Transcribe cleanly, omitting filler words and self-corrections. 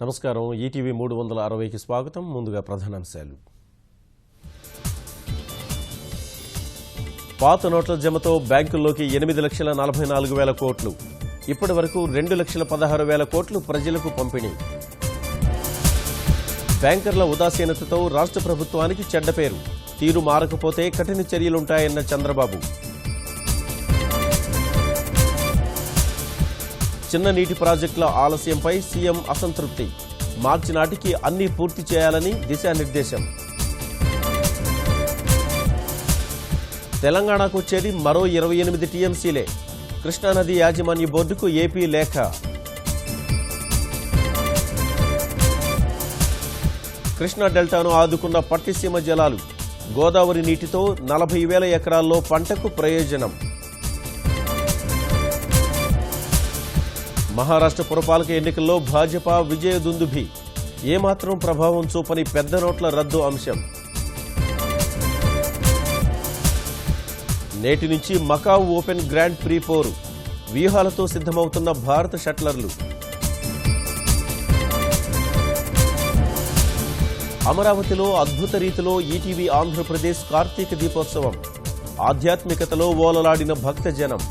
నమస్కారం. ఈటీవీ 360కి స్వాగతం. ముందుగా ప్రధానాంశాలు. పాత నోట్ల జమతో బ్యాంకుల్లోకి 8,44,000 కోట్లు. ఇప్పటి వరకు 2,16,000 కోట్లు ప్రజలకు పంపిణీ. బ్యాంకర్ల ఉదాసీనతతో రాష్ట్ర ప్రభుత్వానికి చెడ్డ పేరు. తీరు మారకపోతే కఠిన చర్యలుంటాయన్న చంద్రబాబు. చిన్న నీటి ప్రాజెక్టుల ఆలస్యంపై సీఎం అసంతృప్తి. మార్చి నాటికి అన్ని పూర్తి చేయాలని దిశానిర్దేశం. తెలంగాణకు వచ్చేది మరో 28 టీఎంసీలే. కృష్ణానది యాజమాన్య బోర్డుకు ఏపీ లేఖ. కృష్ణా డెల్టాను ఆదుకున్న పట్టిసీమ జలాలు. గోదావరి నీటితో 40,000 ఎకరాల్లో పంటకు ప్రయోజనం. మహారాష్ట్ర పురపాలక ఎన్నికల్లో భాజపా విజయదుందుభి. ఏమాత్రం ప్రభావం చూపని పెద్ద నోట్ల రద్దు అంశం. నేటి నుంచి మకావ్ ఓపెన్ గ్రాండ్ ప్రీ పోరు. వ్యూహాలతో సిద్ధమవుతున్న భారత షట్లర్లు. అమరావతిలో అద్భుత రీతిలో ఈటీవీ ఆంధ్రప్రదేశ్ కార్తీక దీపోత్సవం. ఆధ్యాత్మికతలో ఓలలాడిన భక్తజనం.